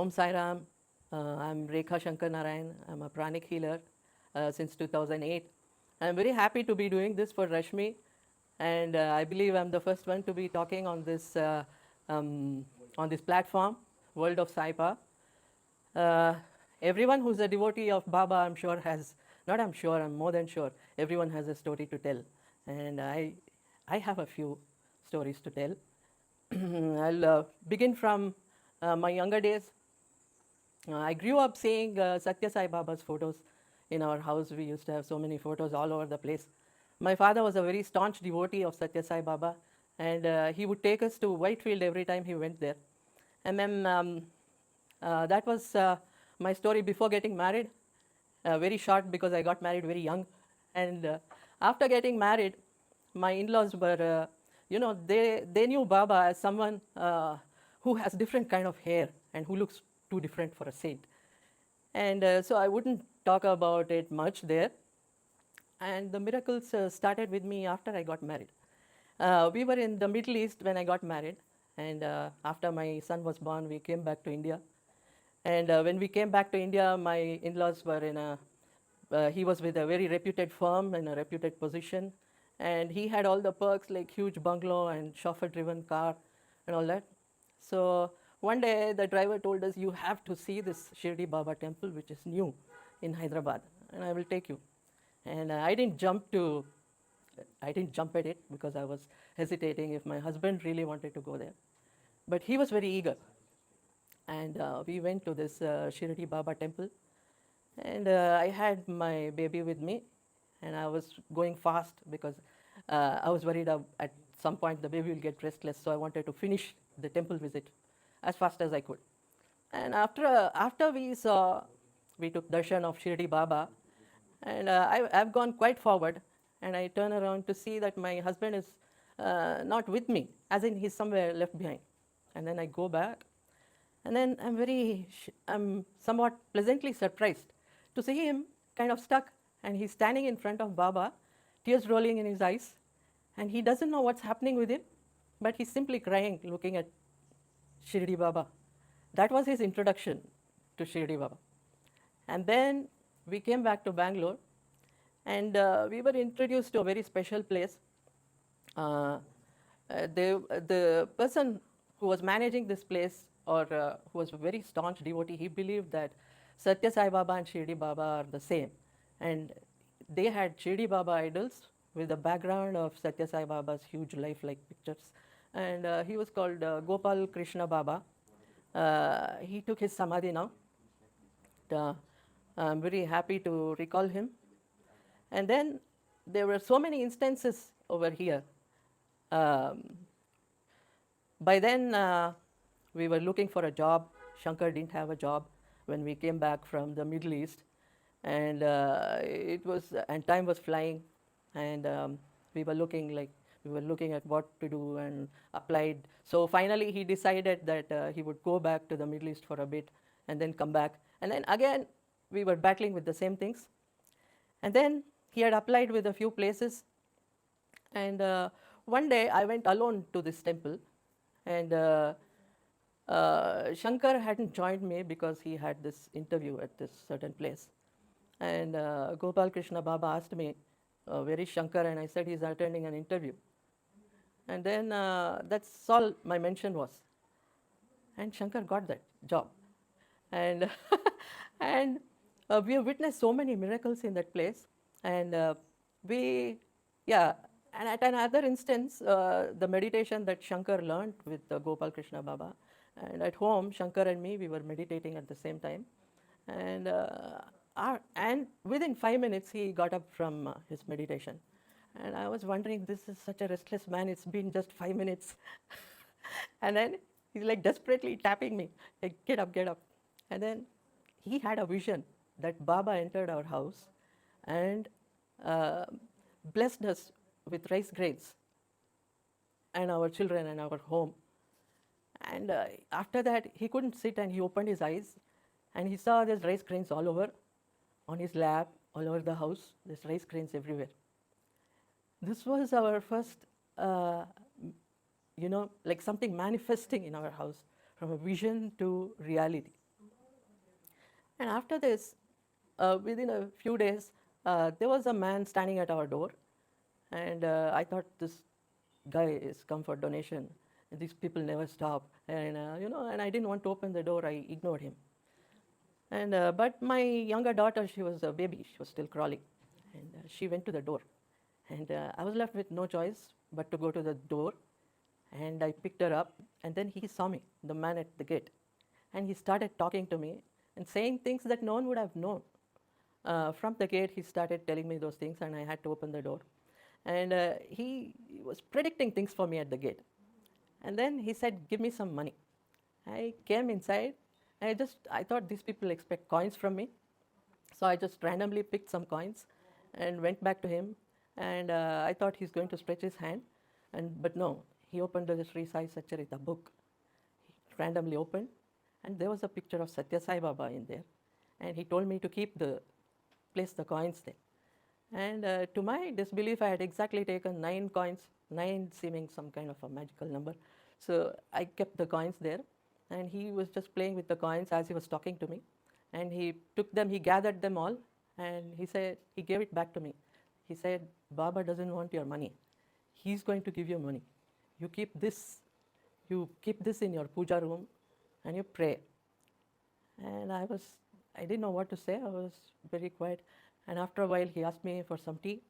Om Sai Ram. I'm Rekha Shankar Narayan. I'm a pranic healer since 2008. I'm very happy to be doing this for Rashmi, and I believe I'm the first one to be talking um, on this platform, World of Saipa. Uh, Everyone who's a devotee of Baba, I'm sure has, not I'm sure, I'm more than sure, everyone has a story to tell. And I have a few stories to tell. I'll begin from my younger days. I grew up seeing Satya Sai Baba's photos in our house. We used to have so many photos all over the place. My father was a very staunch devotee of Satya Sai Baba, and he would take us to Whitefield every time he went there. And then that was my story before getting married. Very short because I got married very young. And after getting married, my in-laws were, they knew Baba as someone who has different kind of hair and who looks too different for a saint. And so I wouldn't talk about it much there. And the miracles started with me after I got married. We were in the Middle East when I got married, and after my son was born, we came back to India. And when we came back to India, my in-laws were he was with a very reputed firm in a reputed position, and he had all the perks like huge bungalow and chauffeur-driven car and all that. So one day the driver told us, you have to see this Shirdi Baba temple, which is new in Hyderabad, and I will take you. And I didn't jump at it because I was hesitating if my husband really wanted to go there. But he was very eager. And we went to this Shirdi Baba temple. And I had my baby with me. And I was going fast because I was worried at some point the baby will get restless. So I wanted to finish the temple visit as fast as I could. And after we took darshan of Shirdi Baba, and I've gone quite forward, and I turn around to see that my husband is not with me, as in he's somewhere left behind. And then I go back, and then I'm somewhat pleasantly surprised to see him kind of stuck, and he's standing in front of Baba, tears rolling in his eyes, and he doesn't know what's happening with him, but he's simply crying, looking at Shirdi Baba. That was his introduction to Shirdi Baba. And then we came back to Bangalore, and we were introduced to a very special place. The person who was managing this place, or who was a very staunch devotee, he believed that Satya Sai Baba and Shirdi Baba are the same. And they had Shirdi Baba idols with the background of Satya Sai Baba's huge lifelike pictures. And he was called Gopal Krishna Baba. He took his samadhi now. I'm very happy to recall him. And then there were so many instances over here. By then, we were looking for a job. Shankar didn't have a job when we came back from the Middle East. And and time was flying. And we were looking at what to do and applied. So finally, he decided that he would go back to the Middle East for a bit and then come back. And then again, we were battling with the same things. And then he had applied with a few places. And one day I went alone to this temple, and Shankar hadn't joined me because he had this interview at this certain place. And Gopal Krishna Baba asked me, where is Shankar? And I said, he's attending an interview. And then that's all my mention was. And Shankar got that job. And and we have witnessed so many miracles in that place. And and at another instance, the meditation that Shankar learned with Gopal Krishna Baba, and at home, Shankar and me, we were meditating at the same time. And and within 5 minutes, he got up from his meditation. And I was wondering, this is such a restless man, it's been just 5 minutes. And then he's like desperately tapping me, like, get up, get up. And then he had a vision that Baba entered our house and blessed us with rice grains and our children and our home. And after that, he couldn't sit, and he opened his eyes and he saw there's rice grains all over, on his lap, all over the house. There's rice grains everywhere. This was our first, like something manifesting in our house, from a vision to reality. And after this, within a few days, there was a man standing at our door, and I thought this guy is come for donation. These people never stop, and and I didn't want to open the door. I ignored him. And but my younger daughter, she was a baby. She was still crawling, and she went to the door, and I was left with no choice but to go to the door. And I picked her up, and then he saw me, the man at the gate, and he started talking to me and saying things that no one would have known. From the gate, he started telling me those things, and I had to open the door. And he was predicting things for me at the gate. And then he said, "Give me some money." I came inside. I thought these people expect coins from me. So I just randomly picked some coins and went back to him. And I thought he's going to stretch his hand. But no, he opened the Sri Sai Satcharita book. He randomly opened, and there was a picture of Satya Sai Baba in there. And he told me to place the coins there. And to my disbelief, I had exactly taken 9 coins, 9 seeming some kind of a magical number. So I kept the coins there, and he was just playing with the coins as he was talking to me. And he took them, he gathered them all, and he gave it back to me. He said, "Baba doesn't want your money. He's going to give you money. You you keep this in your puja room, and you pray." And I didn't know what to say. I was very quiet. And after a while, he asked me for some tea.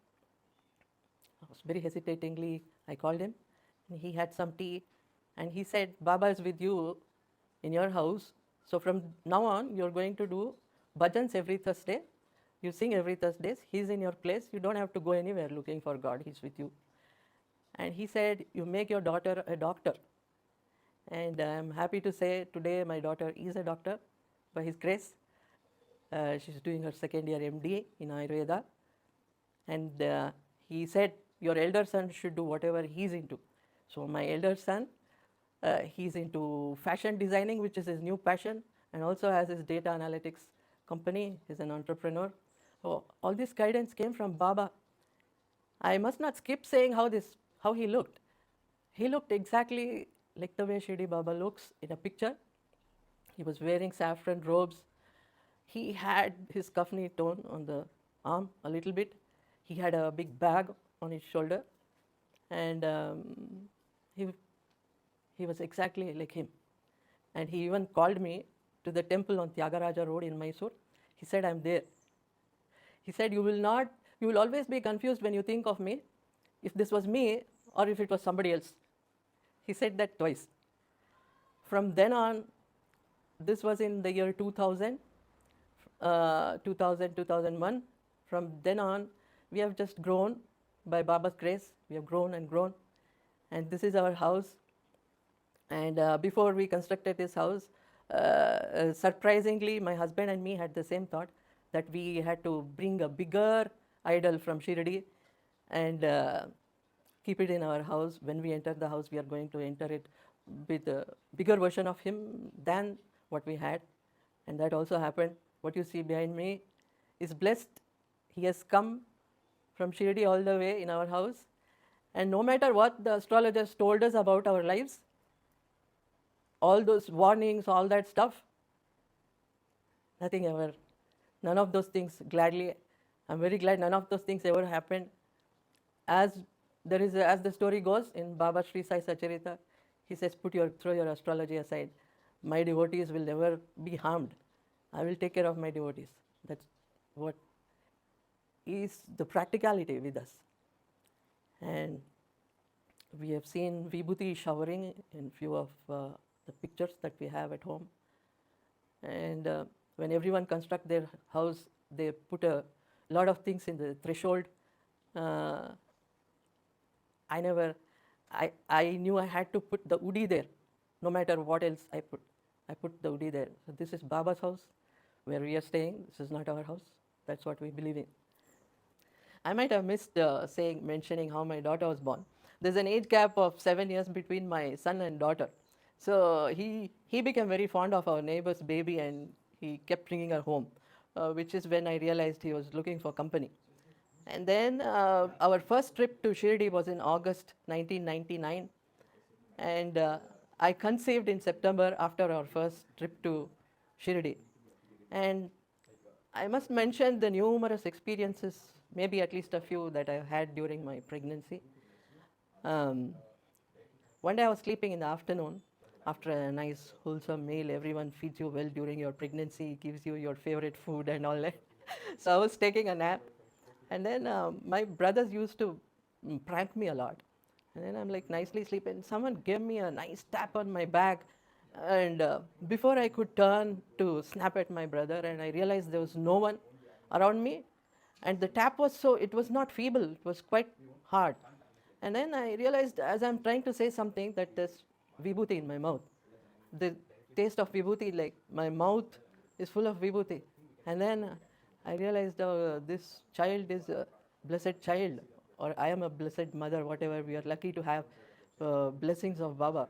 I was very hesitatingly, I called him. And he had some tea. And he said, "Baba is with you in your house. So from now on, you're going to do bhajans every Thursday. You sing every Thursdays. He's in your place. You don't have to go anywhere looking for God. He's with you." And he said, "You make your daughter a doctor." And I'm happy to say today my daughter is a doctor by his grace. She's doing her second year MD in Ayurveda. And he said, "Your elder son should do whatever he's into." So my elder son, he's into fashion designing, which is his new passion, and also has his data analytics company. He's an entrepreneur. So all this guidance came from Baba. I must not skip saying how he looked. He looked exactly like the way Shirdi Baba looks in a picture. He was wearing saffron robes. He had his kafni torn on the arm a little bit. He had a big bag on his shoulder, and he, he was exactly like him. And he even called me to the temple on Tyagaraja Road in Mysore. He said, "I'm there." He said, you will always be confused when you think of me, if this was me or if it was somebody else." He said that twice. From then on, this was in the year 2000, 2001. From then on, we have just grown by Baba's grace. We have grown and grown. And this is our house. And before we constructed this house, surprisingly, my husband and me had the same thought that we had to bring a bigger idol from Shirdi and keep it in our house. When we enter the house, we are going to enter it with a bigger version of him than what we had. And that also happened. What you see behind me is blessed. He has come from Shirdi all the way in our house. And no matter what the astrologers told us about our lives, all those warnings, all that stuff, nothing ever, none of those things, gladly, I'm very glad none of those things ever happened. As the story goes in Baba Sri Sai Satcharita, he says, throw your astrology aside. My devotees will never be harmed. I will take care of my devotees. That's what is the practicality with us. And we have seen Vibhuti showering in few of the pictures that we have at home. And when everyone construct their house, they put a lot of things in the threshold. I knew I had to put the Udi there, no matter what else I put. I put the Udi there. So this is Baba's house, where we are staying. This is not our house. That's what we believe in. I might have missed mentioning how my daughter was born. There's an age gap of 7 years between my son and daughter. So he became very fond of our neighbor's baby, and he kept bringing her home, which is when I realized he was looking for company. And then our first trip to Shirdi was in August 1999. And I conceived in September after our first trip to Shirdi. And I must mention the numerous experiences, maybe at least a few that I had during my pregnancy. Um, One day I was sleeping in the afternoon after a nice wholesome meal. Everyone feeds you well during your pregnancy, gives you your favorite food and all that. So I was taking a nap, and then my brothers used to prank me a lot. And then I'm like nicely sleeping. Someone gave me a nice tap on my back, and before I could turn to snap at my brother, and I realized there was no one around me, and the tap was so, it was not feeble, it was quite hard. And then I realized as I'm trying to say something that there's vibhuti in my mouth. The taste of vibhuti, like my mouth is full of vibhuti. And then I realized this child is a blessed child, or I am a blessed mother, whatever. We are lucky to have blessings of Baba.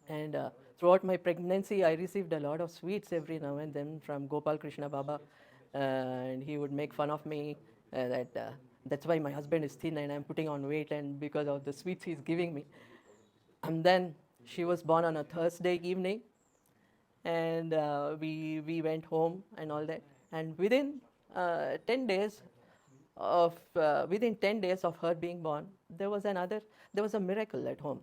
And throughout my pregnancy, I received a lot of sweets every now and then from Gopal Krishna Baba. And he would make fun of me that's why my husband is thin and I'm putting on weight, and because of the sweets he's giving me. And then she was born on a Thursday evening, and we went home and all that. And 10 days within 10 days of her being born, there was a miracle at home.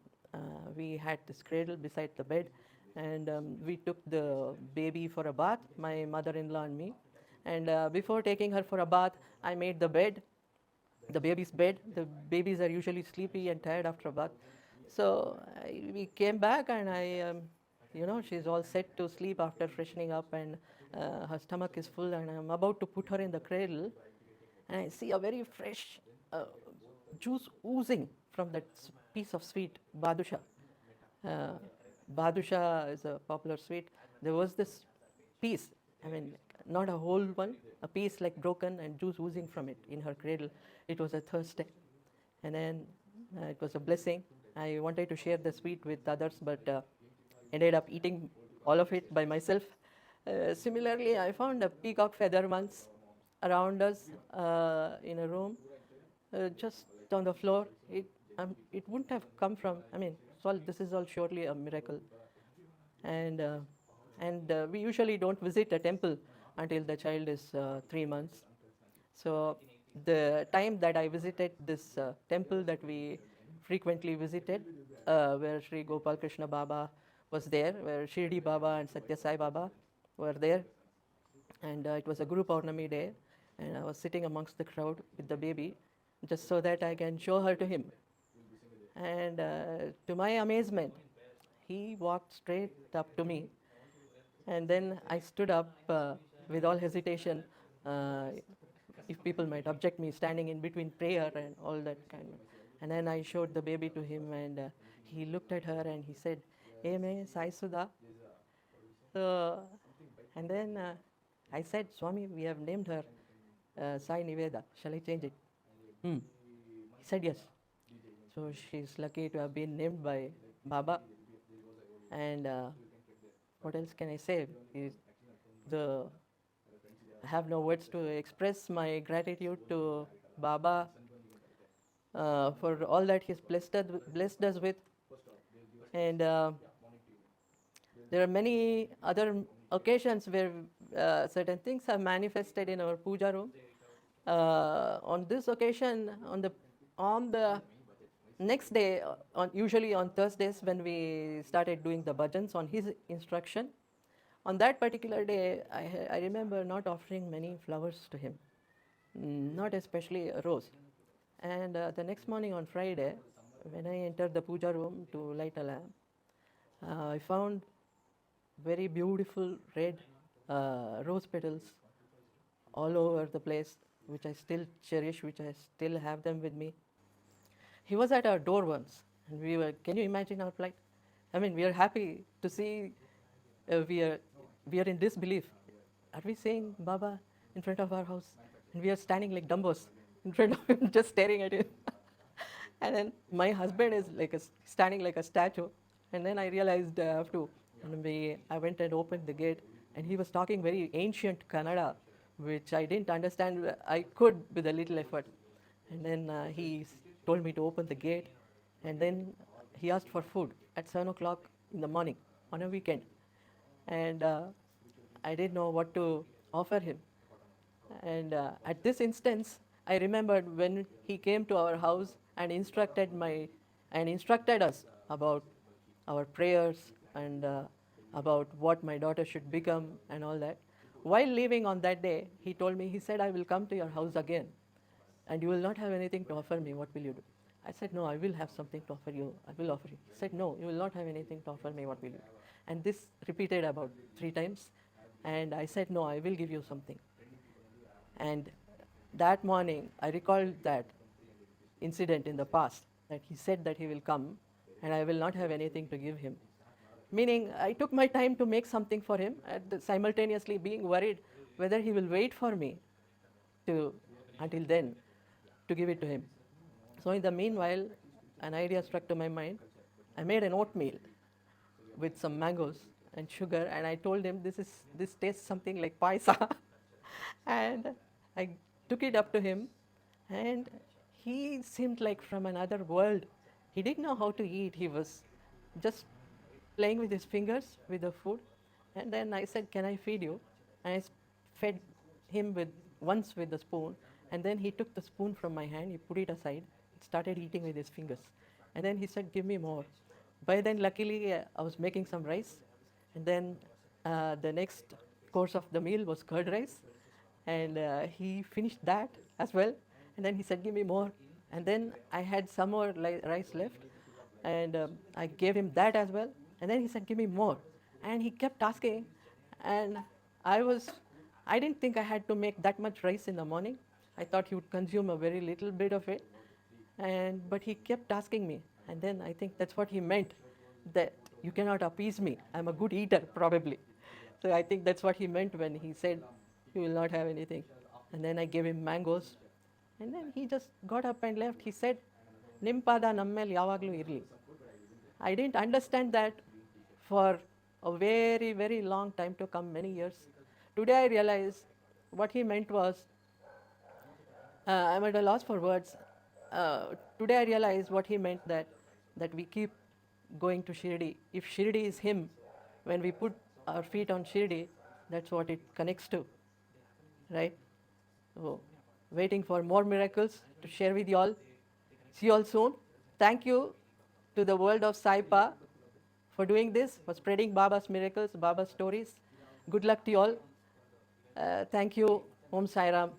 We had this cradle beside the bed, and we took the baby for a bath, my mother-in-law and me. And before taking her for a bath, I made the baby's bed. The babies are usually sleepy and tired after a bath. So we came back, and she's all set to sleep after freshening up, and her stomach is full, and I'm about to put her in the cradle, and I see a very fresh juice oozing from that piece of sweet, badusha. Uh, Badusha is a popular sweet. There was this piece, I mean, not a whole one, a piece like broken and juice oozing from it in her cradle. It was a Thursday. And then it was a blessing. I wanted to share the sweet with others, but ended up eating all of it by myself. Similarly, I found a peacock feather once around us in a room, just on the floor. It wouldn't have come from, I mean, this is all surely a miracle. And, uh, and we usually don't visit a temple until the child is 3 months. So the time that I visited this temple that we frequently visited, where Sri Gopal Krishna Baba was there, where Shirdi Baba and Satya Sai Baba were there, and it was a Guru Purnami day, and I was sitting amongst the crowd with the baby, just so that I can show her to him. And to my amazement, he walked straight up to me, and then I stood up with all hesitation. If people might object me standing in between prayer and all that kind of. And then I showed the baby to him, and he looked at her and he said, "Hey, me Sai Sudha." So, and then I said, "Swami, we have named her Sai Niveda. Shall I change it?" He said yes. So she's lucky to have been named by Baba. And what else can I say? The I have no words to express my gratitude to Baba for all that He's blessed us with. And there are many other occasions where certain things are manifested in our puja room. On this occasion, on the next day, usually on Thursdays when we started doing the bhajans on his instruction, on that particular day, I remember not offering many flowers to him, not especially a rose. And the next morning on Friday, when I entered the puja room to light a lamp, I found very beautiful red rose petals all over the place, which I still cherish, which I still have them with me. He was at our door once, and can you imagine our plight? I mean, we are happy to see, we are in disbelief. Are we seeing Baba in front of our house? And we are standing like dumbos in front of him, just staring at him. And then my husband is standing like a statue. And then I realized I have to, and I went and opened the gate, and he was talking very ancient Kannada, which I didn't understand. I could with a little effort. And then he told me to open the gate, and then he asked for food at 7 o'clock in the morning on a weekend. And I didn't know what to offer him. And at this instance, I remembered when he came to our house and instructed us about our prayers and about what my daughter should become and all that. While leaving on that day, he told me, he said, I will come to your house again and you will not have anything to offer me. What will you do? I said, no, I will have something to offer you. I will offer you. He said, no, you will not have anything to offer me. What will you do? And this repeated about 3 times. And I said, no, I will give you something. And that morning, I recalled that incident in the past, that he said that he will come and I will not have anything to give him. Meaning, I took my time to make something for him, simultaneously being worried whether he will wait for me to, until then, to give it to him. So, in the meanwhile, an idea struck to my mind. I made an oatmeal with some mangoes and sugar, and I told him, this tastes something like paisa. And I took it up to him, and he seemed like from another world. He didn't know how to eat. He was just playing with his fingers with the food. And then I said, can I feed you? And I fed him once with the spoon. And then he took the spoon from my hand, he put it aside, started eating with his fingers. And then he said, give me more. By then, luckily, I was making some rice. And then the next course of the meal was curd rice. And he finished that as well. And then he said, give me more. And then I had some more rice left. And I gave him that as well. And then he said, give me more. And he kept asking. And I didn't think I had to make that much rice in the morning. I thought he would consume a very little bit of it. But he kept asking me. And then I think that's what he meant, that you cannot appease me. I'm a good eater, probably. So I think that's what he meant when he said, you will not have anything. And then I gave him mangoes. And then he just got up and left. He said, Nimpada nammel yavaglu irli. I didn't understand that for a very, very long time to come, many years. Today I realize what he meant was, I'm at a loss for words. Today I realize what he meant, that we keep going to Shirdi. If Shirdi is him, when we put our feet on Shirdi, that's what it connects to, right? So, waiting for more miracles to share with you all. See you all soon. Thank you to the world of Saipa for doing this, for spreading Baba's miracles, Baba's stories. Good luck to you all. Thank you. Om Sai Ram.